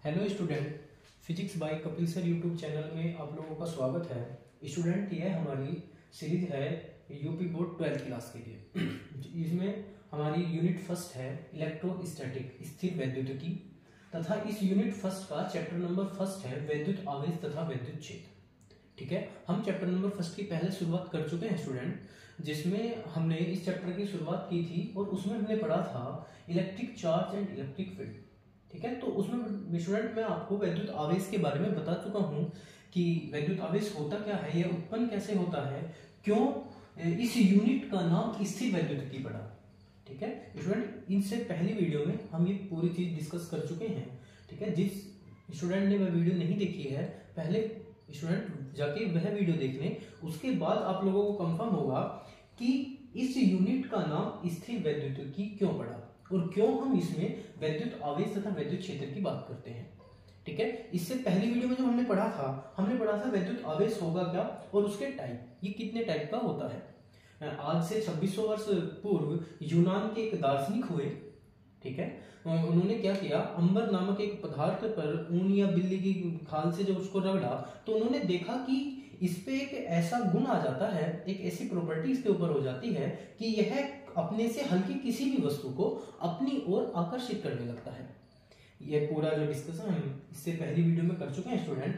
Hello student, physics bye Kapil sir YouTube channel में आप लोगों का स्वागत है। स्टूडेंट, ये हमारी सीरीज है यूपी बोर्ड 12th क्लास के लिए। इसमें हमारी यूनिट फर्स्ट है इलेक्ट्रोस्टैटिक स्थिर वैद्युतिकी तथा इस यूनिट फर्स्ट का चैप्टर नंबर फर्स्ट है वैद्युत आवेश तथा वैद्युत क्षेत्र। ठीक है, हम चैप्टर नंबर फर्स्ट की पहले शुरुआत कर चुके हैं स्टूडेंट, जिसमें हमने इस चैप्टर की शुरुआत की थी और उसमें हमने पढ़ा था electric charge and electric field. ठीक है, तो उसमें स्टूडेंट मैं आपको वैद्युत आवेश के बारे में बता चुका हूं कि वैद्युत आवेश होता क्या है, यह उत्पन्न कैसे होता है, क्यों इस यूनिट का नाम स्थिर वैद्युतिकी पड़ा। ठीक है स्टूडेंट, इनसे पहली वीडियो में हम ये पूरी चीज डिस्कस कर चुके हैं। ठीक है, जिस स्टूडेंट ने वह वीडियो नहीं देखी है, पहले स्टूडेंट जाके वह वीडियो देख लें, उसके बाद आप लोगों को कंफर्म होगा कि इस यूनिट का नाम स्थिर वैद्युतिकी क्यों पड़ा और क्यों हम इसमें वैद्युत आवेश तथा वैद्युत क्षेत्र की बात करते हैं। ठीक है, इससे पहली वीडियो में जो हमने पढ़ा था वैद्युत आवेश होगा क्या और उसके टाइप, ये कितने टाइप का होता है। आज से 2600 वर्ष पूर्व यूनान के एक दार्शनिक हुए। ठीक है, उन्होंने क्या किया, अंबर नामक एक पदार्थ पर ऊन या बिल्ली की खाल से जब उसको रगड़ा तो उन्होंने देखा कि इस पे एक ऐसा गुण आ जाता है, एक ऐसी प्रॉपर्टी इसके ऊपर हो जाती है कि यह अपने से हल्की किसी भी वस्तु को अपनी ओर आकर्षित करने लगता है। यह पूरा जो डिस्कशन हम इससे पहली वीडियो में कर चुके हैं स्टूडेंट।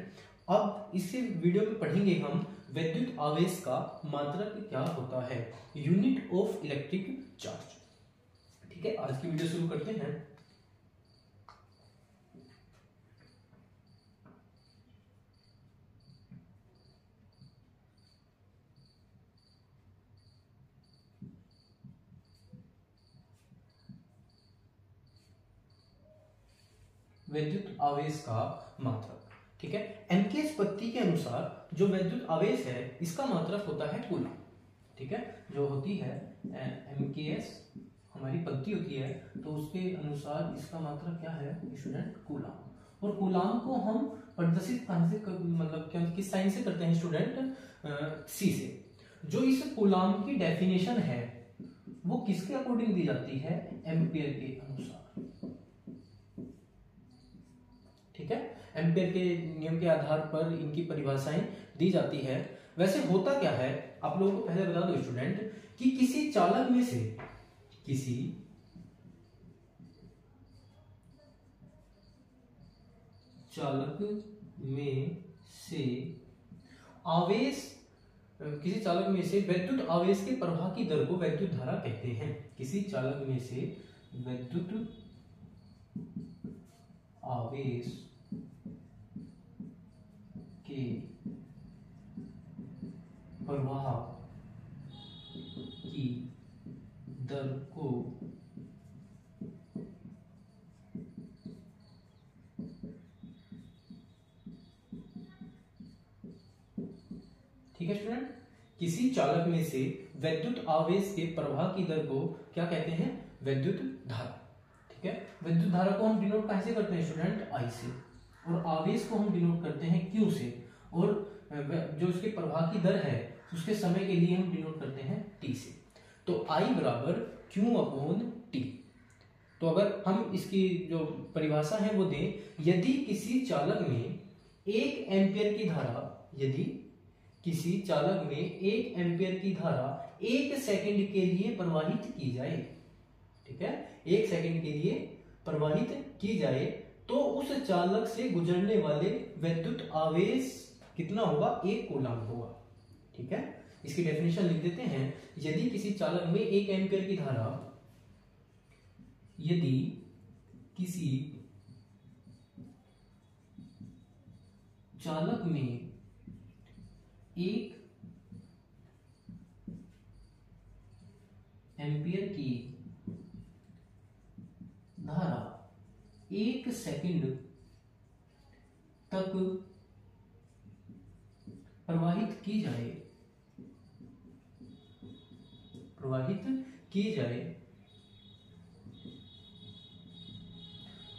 अब इसी वीडियो में पढ़ेंगे हम वैद्युत आवेश का मात्रक क्या होता है, यूनिट ऑफ इलेक्ट्रिक चार्ज। ठीक है, आज की वीडियो शुरू करते हैं। वैद्युत आवेश का मात्रक। ठीक है, एमकेएस पत्ती के अनुसार जो वैद्युत आवेश है इसका मात्रक होता है कूलम। ठीक है, जो होती है एमकेएस हमारी पत्ती होती है तो उसके अनुसार इसका मात्रक क्या है स्टूडेंट, कूलम। और कूलम को हम प्रदर्शित कहां से मतलब क्या किस साइन से करते हैं स्टूडेंट, सी से। जो इस कूलम की डेफिनेशन है वो किसके अकॉर्डिंग दी जाती है, एम्पियर के अनुसार। ठीक है, एम्पियर के नियम के आधार पर इनकी परिभाषाएं दी जाती है। वैसे होता क्या है आप लोगों को पहले बता दो स्टूडेंट कि किसी चालक में से आवेश, किसी चालक में से वैद्युत आवेश के प्रवाह की दर को वैद्युत धारा कहते हैं। किसी चालक में से वैद्युत आवेश के प्रवाह की दर को ठीक है स्टूडेंट, किसी चालक में से वैद्युत आवेश के प्रवाह की दर को क्या कहते हैं, वैद्युत धारा। ठीक है, विद्युत धारा को हम डिनोट कैसे करते हैं स्टूडेंट, आई से, और आवेश को हम डिनोट करते हैं क्यू से, और जो उसके प्रवाह की दर है उसके समय के लिए हम डिनोट करते हैं टी से। तो आई बराबर क्यू अपॉन टी। तो अगर हम इसकी जो परिभाषा है वो दें, यदि किसी चालक में 1 एम्पियर की धारा, यदि किसी चालक में 1 एम्पियर की धारा 1 सेकंड के लिए प्रवाहित की जाए, ठीक है, 1 सेकंड के लिए प्रवाहित की जाए, तो उस चालक से गुजरने वाले वैद्युत आवेश कितना होगा, 1 कूलम होगा। ठीक है, इसकी डेफिनेशन लिख देते हैं। यदि किसी चालक में 1 एम्पियर की धारा, यदि किसी चालक में 1 एम्पियर की धारा 1 सेकंड तक प्रवाहित की जाए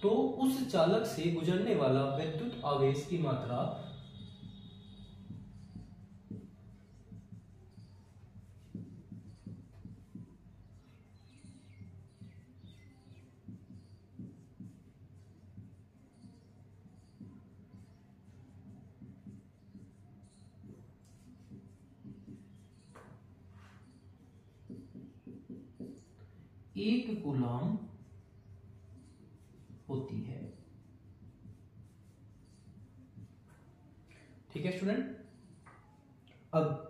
तो उस चालक से गुजरने वाला विद्युत आवेश की मात्रा 1 कूलाम होती है। ठीक है स्टूडेंट, अब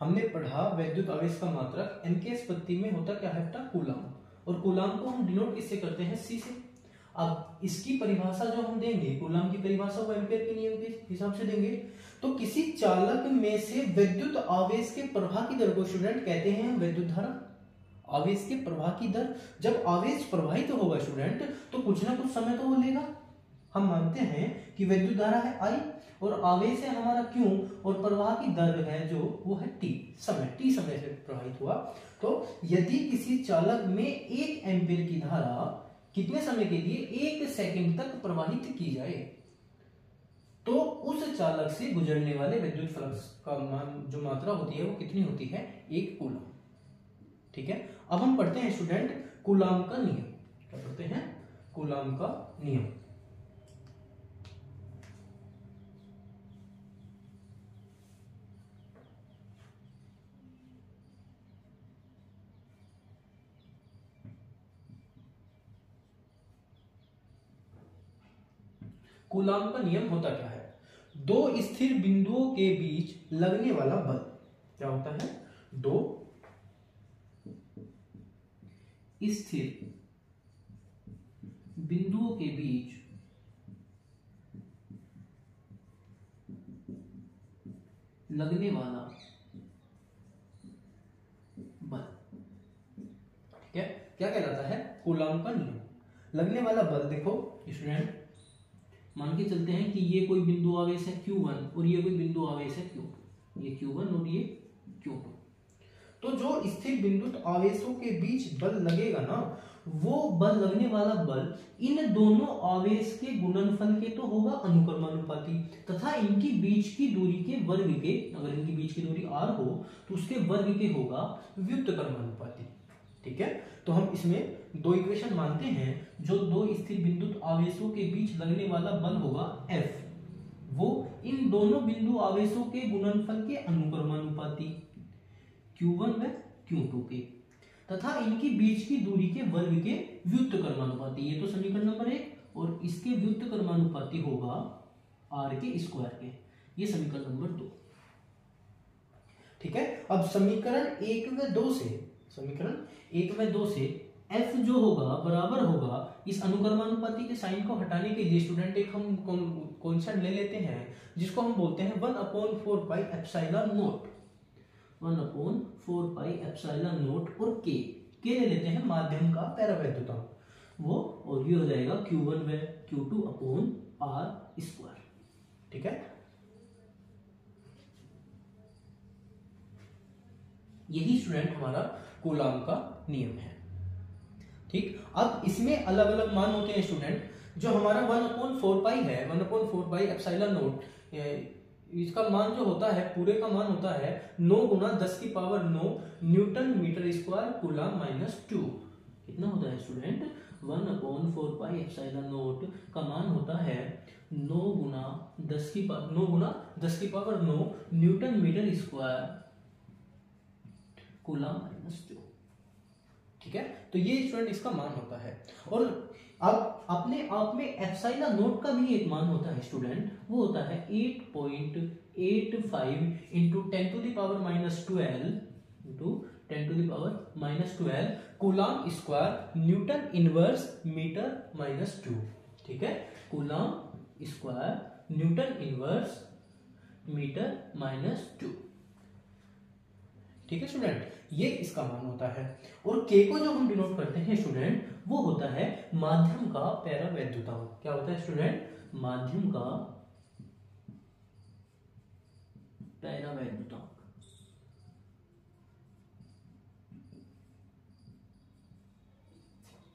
हमने पढ़ा वैद्युत आवेश का मात्रक n के स्पत्ति में होता क्या है बेटा, कूलाम, और कूलाम को हम डिनोट किससे करते हैं, C से। अब इसकी परिभाषा जो हम देंगे, कूलाम की परिभाषा वो एम्पीयर के नियम के हिसाब से देंगे। तो किसी चालक में से वैद्युत आवेश के प्रवाह की दर को स्टूडेंट कहते हैं वैद्युत धारा। आवेश के प्रवाह की दर, जब आवेश प्रवाहित तो होगा स्टूडेंट तो कुछ ना कुछ समय तो वो लेगा। हम मानते हैं कि वैद्युत धारा है I और आवेश है हमारा Q और प्रवाह की दर है जो वो है T समय, T समय से प्रवाहित हुआ। तो यदि किसी चालक में 1 एम्पीयर की धारा कितने समय के लिए, 1 सेकंड तक प्रवाहित की जाए, तो उस चालक से गुजरने वाले विद्युत फ्लक्स का मान जो मात्रा होती है वो कितनी होती है, 1 कूलाम। ठीक है, अब हम पढ़ते हैं स्टूडेंट कूलाम का नियम। क्या पढ़ते हैं, कूलाम का नियम। कूलाम का नियम होता क्या है, दो स्थिर बिंदुओं के बीच लगने वाला बल। क्या होता है, दो स्थिर बिंदुओं के बीच लगने वाला बल। ठीक है, क्या कहलाता है, कूलाम का नियम। लगने वाला बल, देखो स्टूडेंट मान के चलते हैं कि ये कोई बिंदु आवेश है Q1 और ये कोई बिंदु आवेश है Q2, ये Q1 और ये Q2। तो जो स्थिर बिंदु आवेशों के बीच बल लगेगा ना, वो बल, लगने वाला बल इन दोनों आवेश के गुणनफल के तो होगा अनुक्रमानुपाती, तथा इनकी बीच की दूरी के वर्ग के, अगर इनकी बीच की दूरी r हो तो उसके वर्ग के होगा व्युत्क्रमानुपाती। ठीक है, तो हम इसमें दो इक्वेशन मानते हैं, जो दो स्थिर बिंदु आवेशों के बीच लगने वाला बल होगा F, वो इन दोनों बिंदु आवेशों के गुणनफल के अनुक्रमानुपाती Q1 व Q2 के, तथा इनकी बीच की दूरी के वर्ग के व्युत्क्रमानुपाती। ये तो समीकरण नंबर 1, और इसके व्युत्क्रमानुपाती होगा r के स्क्वायर के, ये समीकरण नंबर 2। ठीक है, अब समीकरण 1 व 2 से, समीकरण 1 व 2 से F जो होगा बराबर होगा, इस अनुक्रमानुपाती के साइन को हटाने के लिए स्टूडेंट एक हम कॉन्सेप्ट ले लेते हैं जिसको हम बोलते हैं 1/4 pi epsilon not. 1/4 pi epsilon not और K ले लेते हैं माध्यम का पैरावैद्युतांक, वो और ये हो जाएगा Q1 व Q2 अपॉन r स्क्वायर। ठीक है, यही स्टूडेंट हमारा कूलाम का नियम है। ठीक, अब इसमें अलग अलग मान होते हैं स्टूडेंट। जो हमारा 1/4 पाई है, 1/4 पाई एप्सिलॉन नॉट, इसका मान जो होता है, पूरे का मान होता है 9 × 10⁹ न्यूटन मीटर स्क्वायर कूलाम -2। कितना होता है स्टूडेंट, 1/4 पाई एप्सिलॉन नॉट का मान होता है 9 × 10⁹ न्यूटन मीटर स्क्वायर कूलाम -2। ठीक है, तो ये स्टूडेंट इसका मान होता है। और अब अपने आप में एप्सिलॉन नॉट का भी एक मान होता है स्टूडेंट, वो होता है 8.85 × 10⁻12 coulomb square newton inverse metre -2। ठीक है, coulomb square newton inverse metre -2। ठीक है स्टूडेंट, ये इसका मान होता है। और K को जो हम डिनोट करते हैं स्टूडेंट, वो होता है माध्यम का पैरावैद्युतांक। क्या होता है स्टूडेंट, माध्यम का पैरावैद्युतांक।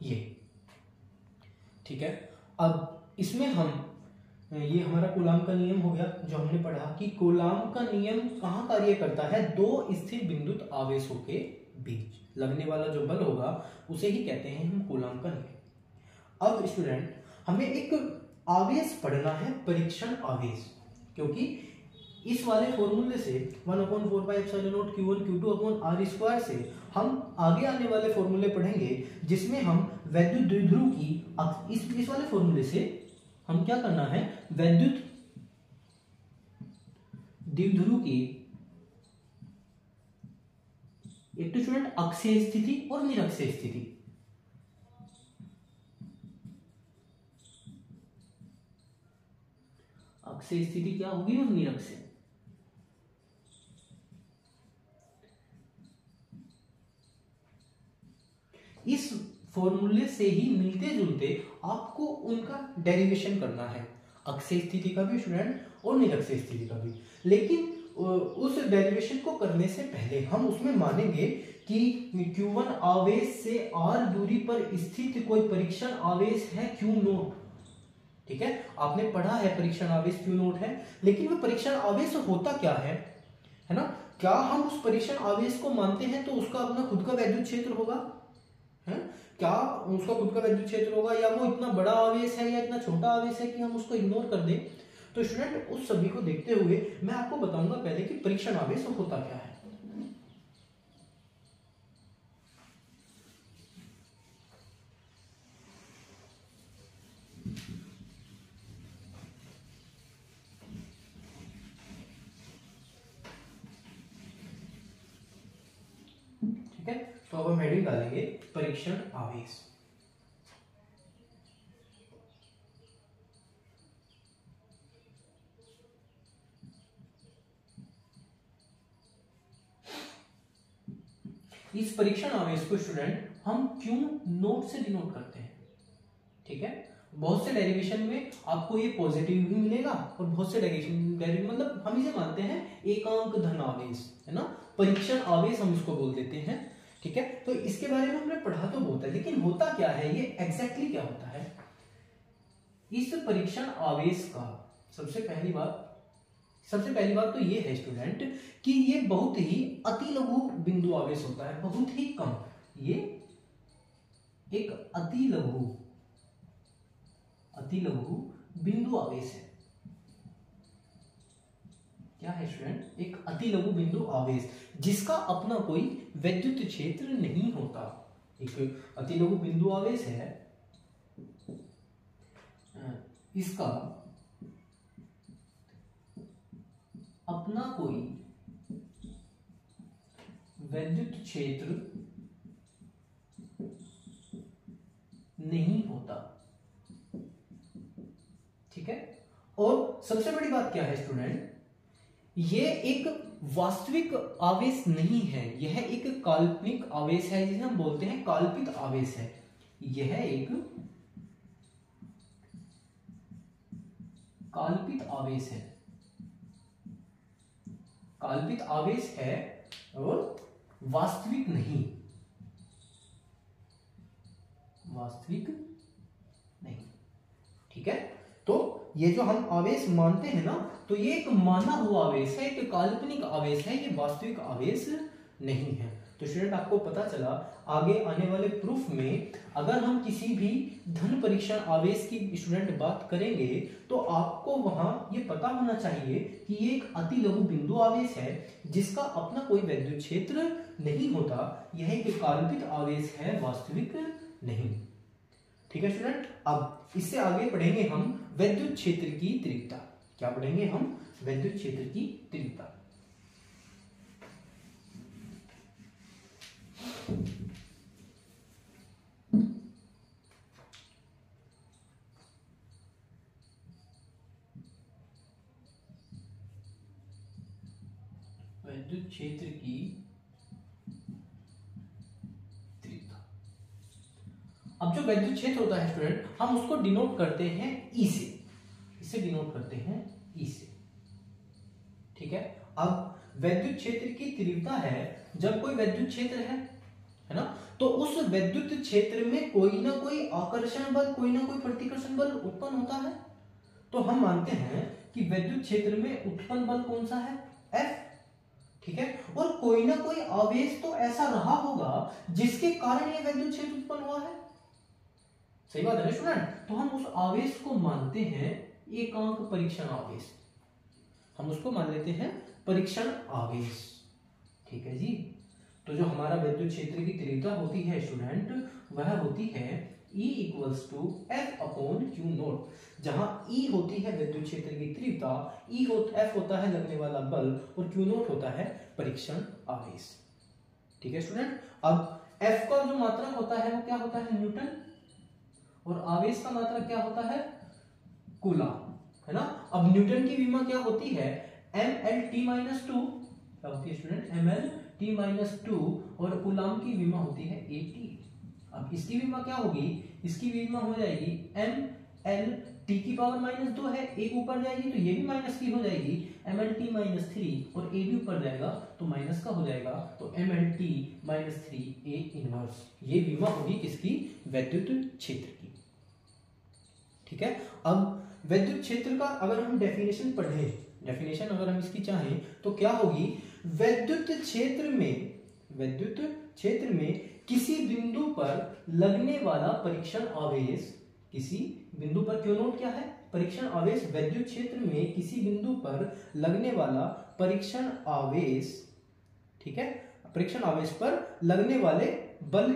ये ठीक है, अब इसमें हम, ये हमारा कूलाम का नियम हो गया जो हमने पढ़ा कि कूलाम का नियम कहाँ कार्य करता है, दो स्थिर बिंदुत आवेशों के बीच लगने वाला जो बल होगा उसे ही कहते हैं हम कूलाम का नियम। अब स्टूडेंट हमें एक आवेश पढ़ना है, परीक्षण आवेश, क्योंकि इस वाले फॉर्मूले से 1/4πε0 Q1 Q2 upon R square से हम आगे आने वाले फॉर्मूले पढ़ेंगे जिसमें हम वैद्युत द्विध्रुव की इस वाले फॉर्मूले से हम क्या करना है, वैद्युत द्विध्रुव की एक तो स्टूडेंट अक्षीय स्थिति और निरक्षीय स्थिति, अक्षीय स्थिति क्या होगी और निरक्षीय। इस फॉर्मूले से ही मिलते जुलते आपको उनका डेरिवेशन करना है, अक्षीय स्थिति का भी स्टूडेंट और निरक्षीय स्थिति का भी। लेकिन उस डेरिवेशन को करने से पहले हम उसमें मानेंगे कि Q1 आवेश से R दूरी पर स्थित कोई परीक्षण आवेश है Q0। ठीक है, आपने पढ़ा है परीक्षण आवेश Q0 है, लेकिन वो परीक्षण आवेश होता क्या है ना? क्या हम उस परीक्षण आवेश को मानते हैं तो उसका अपना खुद का वैद्युत क्षेत्र होगा है? क्या उसका खुद का वैद्युत क्षेत्र होगा, या वो इतना बड़ा आवेश है या इतना छोटा आवेश है कि हम उसको इग्नोर कर दें? तो स्टूडेंट उस सभी को देखते हुए मैं आपको बताऊंगा पहले कि परीक्षण आवेश होता क्या है। ठीक है, तो अब हम हेडिंग डालेंगे परीक्षण आवेश। इस परीक्षण आवेश को स्टूडेंट हम Q0 से डिनोट करते हैं। ठीक है, बहुत से डेरिवेशन में आपको ये पॉजिटिव भी मिलेगा और बहुत से डेरिवेशन मतलब हम इसे मानते हैं एकांक धन आवेश, है ना, परीक्षण आवेश हम इसको बोल देते हैं। ठीक है, तो इसके बारे में हमने पढ़ा तो बहुत है, लेकिन होता क्या है, ये एग्जैक्टली क्या होता है? इस परीक्षण आवेश का सबसे पहली बात तो ये है स्टूडेंट कि ये बहुत ही अति लघु बिंदु आवेश होता है, बहुत ही कम। ये एक अति लघु बिंदु आवेश है। क्या है स्टूडेंट? एक अति लघु बिंदु आवेश जिसका अपना कोई वैद्युत क्षेत्र नहीं होता। एक अति लघु बिंदु आवेश है, इसका अपना कोई वैद्युत क्षेत्र नहीं होता। ठीक है, और सबसे बड़ी बात क्या है स्टूडेंट, ये एक वास्तविक आवेश नहीं है, यह एक काल्पनिक आवेश है, जिसे हम बोलते हैं काल्पित आवेश है। यह एक काल्पित आवेश है, काल्पित आवेश है और वास्तविक नहीं, वास्तविक नहीं। ठीक है, तो ये जो हम आवेश मानते हैं ना, तो ये एक माना हुआ आवेश है, एक काल्पनिक आवेश है, ये वास्तविक आवेश नहीं है। तो स्टूडेंट आपको पता चला आगे आने वाले प्रूफ में अगर हम किसी भी धन परीक्षण आवेश की स्टूडेंट बात करेंगे तो आपको वहां ये पता होना चाहिए कि ये एक अति लघु बिंदु आवेश है जिसका अपना कोई वैद्युत क्षेत्र नहीं होता, यह एक काल्पित आवेश है, वास्तविक नहीं। ठीक है स्टूडेंट, अब इससे आगे पढ़ेंगे हम वैद्युत क्षेत्र की तीव्रता। क्या पढ़ेंगे हम? वैद्युत क्षेत्र की तीव्रता। वैद्युत क्षेत्र की तीव्रता। अब जो वैद्युत क्षेत्र होता है स्टूडेंट, हम उसको डिनोट करते हैं ई से, इसे डिनोट करते हैं ई से। ठीक है, अब वैद्युत क्षेत्र की तीव्रता है जब कोई वैद्युत क्षेत्र है ना, तो उस वैद्युत क्षेत्र में कोई ना कोई आकर्षण बल, कोई ना कोई प्रतिकर्षण बल उत्पन्न होता है। तो हम मानते हैं कि वैद्युत क्षेत्र में उत्पन्न बल कौन सा है? F। ठीक है, और कोई ना कोई आवेश तो ऐसा रहा होगा जिसके कारण यह वैद्युत क्षेत्र उत्पन्न हुआ है। सही बात है ना स्टूडेंट? तो हम उस आवेश को मानते हैं एकांक परीक्षण आवेश। हम उसको मान लेते हैं परीक्षण आवेश। ठीक है जी। तो जो हमारा विद्युत क्षेत्र की तीव्रता होती है स्टूडेंट, वह होती है E equals to F upon Q naught, जहां E होती है विद्युत क्षेत्र की तीव्रता, F होता है लगने वाला बल और Q नोट होता है परीक्षण आवेश। ठीक है स्टूडेंट। अब F का जो मात्रक होता है वो क्या होता है, न्यूटन, और आवेश का मात्रक क्या होता है, कूलम, है ना। अब न्यूटन की विमा क्या होती है, mlt-2, क्या होती है स्टूडेंट, mlt-2, और कूलम की विमा होती है at। अब इसकी विमा क्या होगी, इसकी विमा हो जाएगी mlt-2 है, एक ऊपर जाएगी तो ये भी माइनस की हो जाएगी, mlt-3, और a भी ऊपर जाएगा तो माइनस का हो जाएगा, तो mlt-3 a इनवर्स। ये विमा होगी किसकी, विद्युत क्षेत्र की। ठीक है। अब विद्युत क्षेत्र का अगर हम डेफिनेशन पढ़ें, डेफिनेशन अगर हम इसकी चाहें तो क्या होगी, विद्युत क्षेत्र में किसी बिंदु पर लगने वाला परीक्षण आवेश, किसी बिंदु पर, क्यों नोट क्या है, परीक्षण आवेश, विद्युत क्षेत्र में किसी बिंदु पर लगने वाला परीक्षण आवेश, ठीक है, परीक्षण आवेश पर लगने वाले बल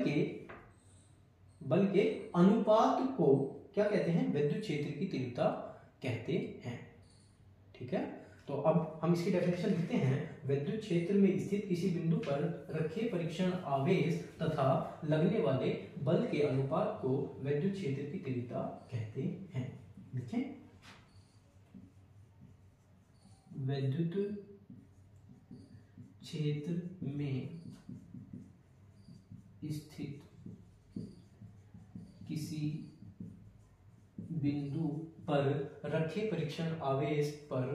के अनुपात को क्या कहते हैं, विद्युत क्षेत्र की तीव्रता कहते हैं। ठीक है। तो अब हम इसकी डेफिनेशन लिखते हैं, विद्युत क्षेत्र में स्थित किसी बिंदु पर रखे परीक्षण आवेश तथा लगने वाले बल के अनुपात को विद्युत क्षेत्र की तीव्रता कहते हैं। लिखें, विद्युत क्षेत्र में स्थित किसी बिंदु पर रखे परीक्षण आवेश पर,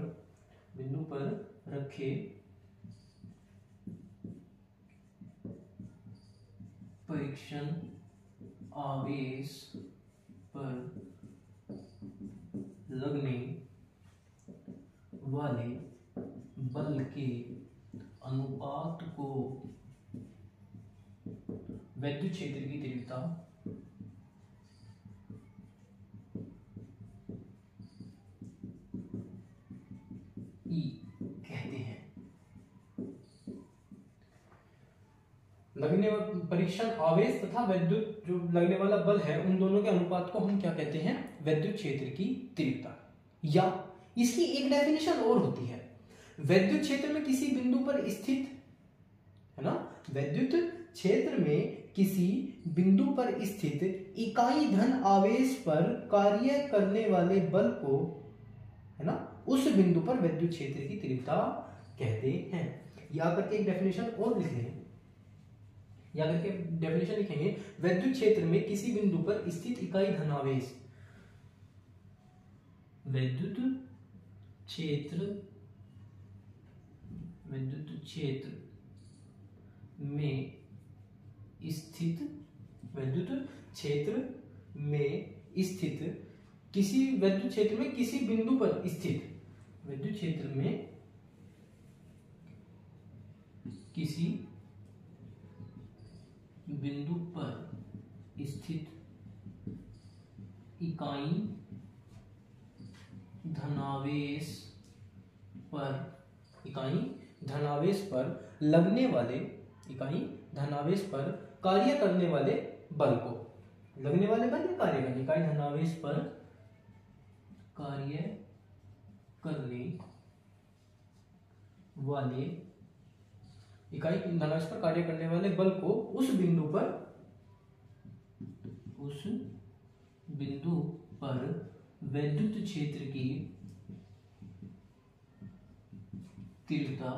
बिंदु पर रखे परीक्षण आवेश पर लगने वाले बल के अनुपात को विद्युत क्षेत्र की तीव्रता E कहते हैं। लगने परीक्षण आवेश तथा विद्युत जो लगने वाला बल है, उन दोनों के अनुपात को हम क्या कहते हैं, विद्युत क्षेत्र की तीव्रता। या इसकी एक डेफिनेशन और होती है, विद्युत क्षेत्र में किसी बिंदु पर स्थित, है ना, विद्युत क्षेत्र में किसी बिंदु पर स्थित इकाई धन आवेश पर कार्य करने वाले बल को, है ना, उस बिंदु पर विद्युत क्षेत्र की तीव्रता कहते हैं। या करके एक डेफिनेशन और लिख लें, या करके डेफिनेशन लिखेंगे, विद्युत क्षेत्र में किसी बिंदु पर स्थित इकाई धनावेश, विद्युत क्षेत्र में स्थित, विद्युत क्षेत्र में स्थित किसी, विद्युत क्षेत्र में किसी बिंदु पर स्थित, विद्युत क्षेत्र में किसी बिंदु पर स्थित इकाई धनावेश पर लगने वाले, इकाई धनावेश पर कार्य करने वाले बल को, लगने वाले बल या कार्य करने, इकाई धनावेश पर कार्य करने वाले, इकाई धनावेश पर कार्य करने वाले बल को उस बिंदु पर विद्युत क्षेत्र की तीव्रता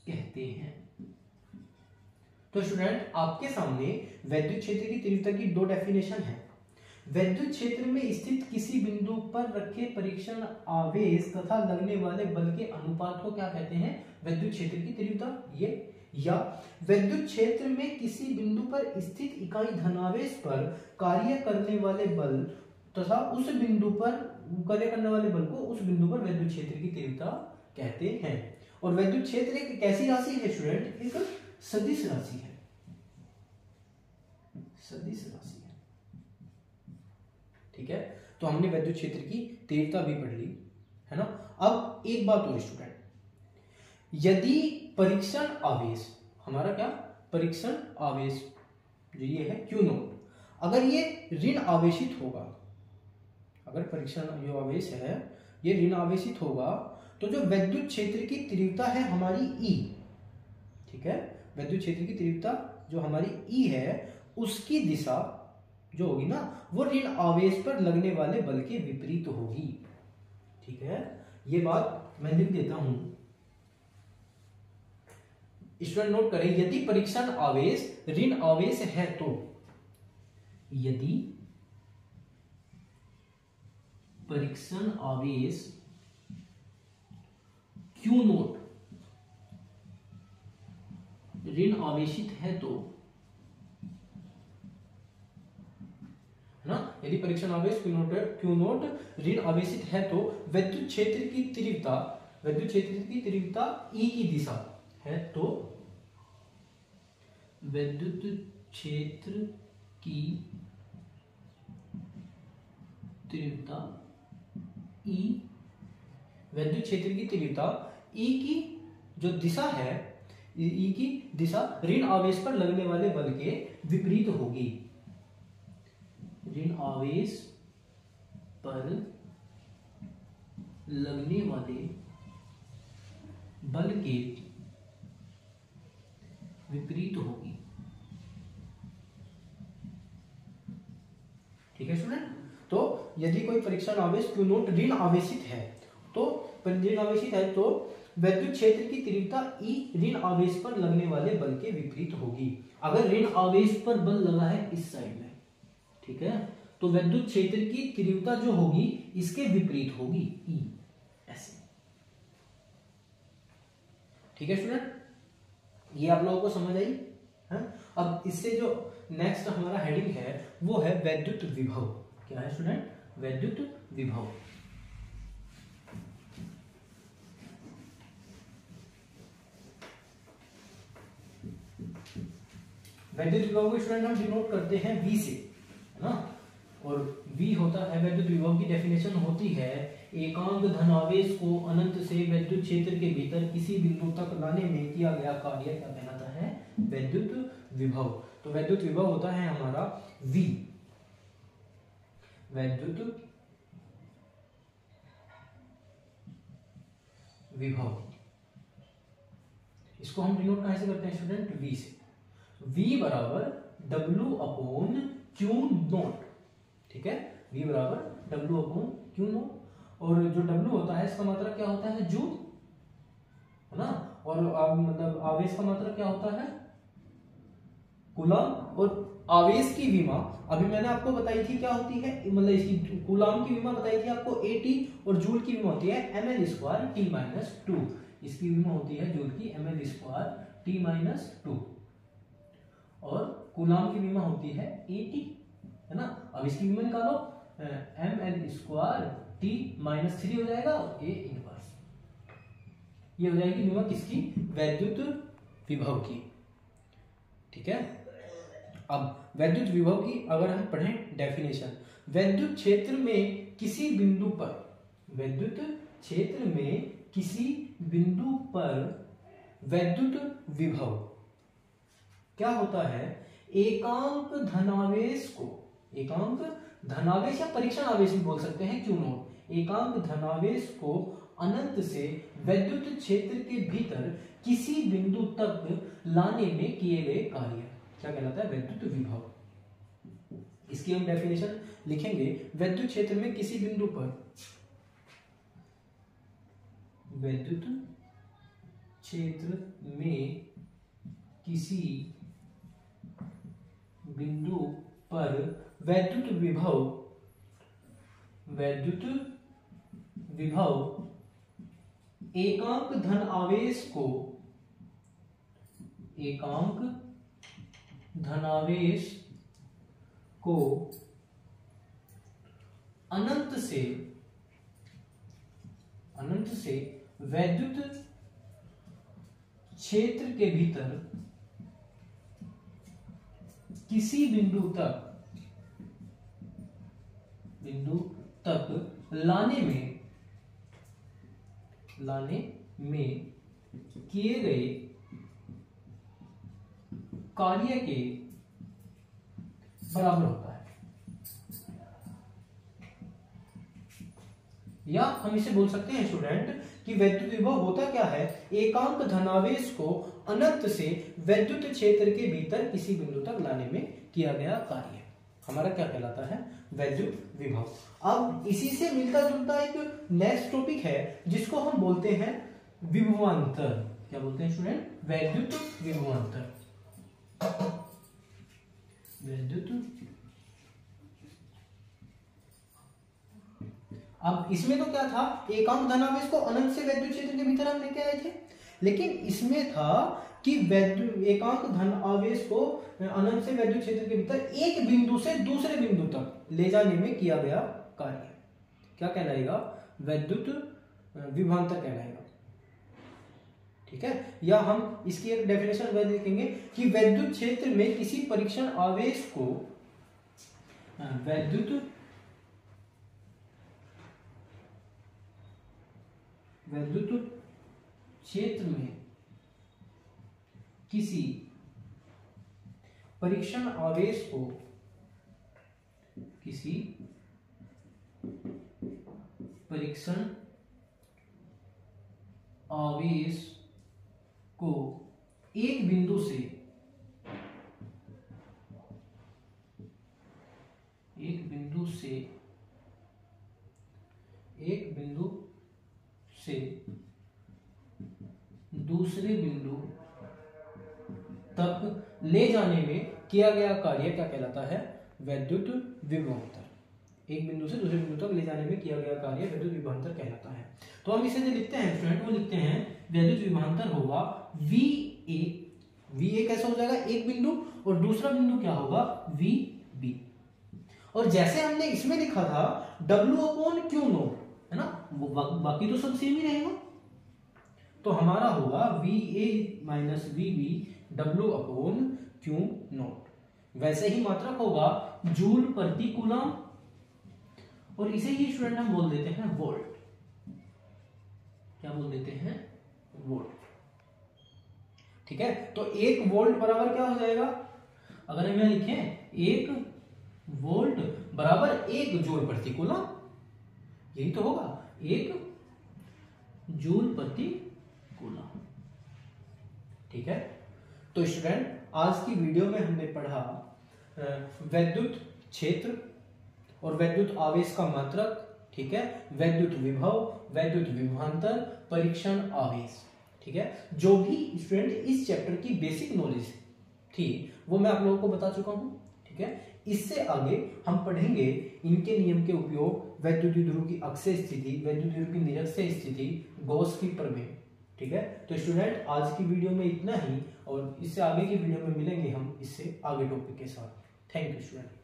कहते हैं। तो स्टूडेंट, आपके सामने विद्युत क्षेत्र की तीव्रता की दो डेफिनेशन है। विद्युत क्षेत्र में स्थित किसी बिंदु पर रखे परीक्षण आवेश तथा लगने वाले बल के अनुपात को क्या कहते हैं, विद्युत क्षेत्र की तीव्रता। ये, या विद्युत क्षेत्र में किसी बिंदु पर स्थित इकाई धनावेश पर कार्य करने वाले बल तथा उस बिंदु पर कार्य करने वाले बल को उस बिंदु पर विद्युत क्षेत्र की तीव्रता कहते हैं। और विद्युत क्षेत्र एक कैसी राशि है स्टूडेंट, एक सदिश राशि है, सदिश राशि है। ठीक है। तो हमने विद्युत क्षेत्र की तीव्रता भी पढ़ ली, है ना। अब एक बात और स्टूडेंट, यदि परीक्षण आवेश, हमारा क्या परीक्षण आवेश जो ये है Q नॉट, अगर ये ऋण आवेशित होगा, अगर परीक्षण जो आवेश है ये ऋण आवेशित होगा, तो जो विद्युत क्षेत्र की तीव्रता है हमारी E, ठीक है, विद्युत क्षेत्र की तीव्रता जो हमारी E है उसकी दिशा जो होगी ना वो ऋण आवेश पर लगने वाले बल के विपरीत होगी, ठीक है। ये बात मैं लिख देता हूं, स्टूडेंट नोट करें, यदि परीक्षण आवेश ऋण आवेश है तो, यदि परीक्षण आवेश Q नोट ऋण आवेशित है तो, है ना, यदि परीक्षण आवेश Q नोट ऋण आवेशित है तो विद्युत क्षेत्र की तीव्रता E की दिशा है, तो विद्युत क्षेत्र की तीव्रता E, विद्युत क्षेत्र की तीव्रता E की जो दिशा है, E की दिशा ऋण आवेश पर लगने वाले बल के विपरीत होगी, ऋण आवेश पर लगने वाले बल के विपरीत होगी, ठीक है स्टूडेंट। तो यदि कोई परीक्षण आवेश Q नोट ऋण आवेशित है तो विद्युत क्षेत्र की तीव्रता E ऋण आवेश पर लगने वाले बल के विपरीत होगी। अगर ऋण आवेश पर बल लगा है इस साइड में, ठीक है, तो विद्युत क्षेत्र की तीव्रता जो होगी इसके विपरीत होगी, E, ऐसे, ठीक है स्टूडेंट। ये आप लोगों को समझ आई है। अब इससे जो नेक्स्ट हमारा हेडिंग है वो है वैद्युत विभव। क्या है स्टूडेंट? वैद्युत विभव। वैद्युत विभव को स्टूडेंट हम डिनोट करते हैं V से, है ना, और V होता है, वैद्युत विभव की डेफिनेशन होती है एकांक धनावेश को अनंत से विद्युत क्षेत्र के भीतर किसी बिंदु तक लाने में किया गया कार्य क्या कहलाता है? वैद्युत विभव। तो वैद्युत विभव होता है हमारा V, वैद्युत विभव। इसको हम डिनोट कहां से करते हैं स्टूडेंट? V से। V बराबर W अपॉन Q नोट, ठीक है, V बराबर W अपॉन Q नोट। और जो W होता है इसका मात्रा क्या होता है? जूल, है ना, और मतलब आवेश का मात्रा क्या होता है? कूलम। और आवेश की विमा अभी मैंने आपको बताई थी क्या होती है, मतलब इसकी कूलम की विमा बताई थी आपको AT, और जूल की विमा होती है ml² T-2। इसकी विमा होती है जूल की ml² T-2, और कूलम की विमा होती है AT, है ना। अब इसकी विमा निकालो, ml² T-3 हो जाएगा, A इनवर्स। ये हो जाएगी विमा किसकी? वैद्युत विभव की, ठीक है। अब वैद्युत विभव की अगर हम पढ़ें डेफिनेशन, वैद्युत क्षेत्र में किसी बिंदु पर, वैद्युत क्षेत्र में किसी बिंदु पर वैद्युत विभव क्या होता है? एकांक धनावेश को, एकांक धनावेश या परीक्षण आवेश भी बोल सकते हैं, क्यों नोट, एकांक धनावेश को अनंत से वैद्युत क्षेत्र के भीतर किसी बिंदु तक लाने में किए गए कार्य क्या कहलाता है? वैद्युत विभव। इसकी हम डेफिनेशन लिखेंगे, वैद्युत क्षेत्र में किसी बिंदु पर, वैद्युत क्षेत्र में किसी बिंदु पर वैद्युत विभव, वैद्युत विभव एकांक धन आवेश को, एकांक धनावेश को अनंत से वैद्युत क्षेत्र के भीतर किसी बिंदु तक लाने में लाने में किए गए कार्य के बराबर होता है। या हम इसे बोल सकते हैं स्टूडेंट कि वैद्युत विभव होता क्या है, एकांक धनावेश को अनंत से वैद्युत क्षेत्र के भीतर किसी बिंदु तक लाने में किया गया कार्य हमारा क्या कहलाता है, वैद्युत विभव। अब इसी से मिलता जुलता एक नेक्स्ट टॉपिक है जिसको हम बोलते हैं विभवांतर। क्या बोलते हैं स्टूडेंट, वैद्युत विभवांतर। वैद्युत, अब इसमें तो क्या था, एकांक धनावेश को अनंत से वैद्युत क्षेत्र के भीतर हम लेके आए थे, लेकिन इसमें था कि एकांक धन आवेश को अनंत से वैद्युत क्षेत्र के भीतर एक बिंदु से दूसरे बिंदु तक ले जाने में किया गया कार्य क्या कहलाएगा, वैद्युत विभवांतर कहलाएगा। ठीक है, या हम इसकी एक डेफिनेशन वह देखेंगे कि वैद्युत क्षेत्र में किसी परीक्षण आवेश को वैद्युत क्षेत्र में किसी परीक्षण आवेश को एक बिंदु से दूसरे बिंदु तक ले जाने में किया गया कार्य क्या कहलाता है, वैद्युत विभवांतर। एक बिंदु से दूसरे बिंदु तक ले जाने में किया गया कार्य वैद्युत विभवांतर कहलाता है। तो हम इसे जो लिखते हैं स्टूडेंट, वो लिखते हैं वैद्युत विभवांतर होगा VA कैसा हो जाएगा, एक बिंदु, और दूसरा बिंदु क्या होगा, VB। और जैसे हमने इसमें लिखा था W/Q0 है ना, बाकी तो सब सेम ही रहेगा, तो हमारा होगा VA माइनस VB W/Q0। वैसे ही मात्रक होगा जूल प्रति कूलम, और इसे ही स्टूडेंट हम बोल देते हैं वोल्ट। क्या बोल देते हैं, वोल्ट। ठीक है, तो 1 वोल्ट बराबर क्या हो जाएगा, अगर हम यहां लिखें 1 वोल्ट बराबर 1 जूल प्रति कूलम, यही तो होगा, 1 जूल प्रति कूलम। ठीक है, तो स्टूडेंट आज की वीडियो में हमने पढ़ा वैद्युत क्षेत्र और वैद्युत आवेश का मात्रक, ठीक है, वैद्युत विभव, वैद्युत विभवांतर, परीक्षण आवेश। ठीक है, जो भी स्टूडेंट इस चैप्टर की बेसिक नॉलेज थी वो मैं आप लोगों को बता चुका हूं। ठीक है, इससे आगे हम पढ़ेंगे इनके नियम के उपयोग, वैद्युत ध्रुव की अक्षीय स्थिति, वैद्युत ध्रुव की निरक्षीय स्थिति, गॉस की प्रमेय। ठीक है, तो स्टूडेंट आज की वीडियो में इतना ही, और इससे आगे की वीडियो में मिलेंगे हम इससे आगे टॉपिक के साथ। Thank you student.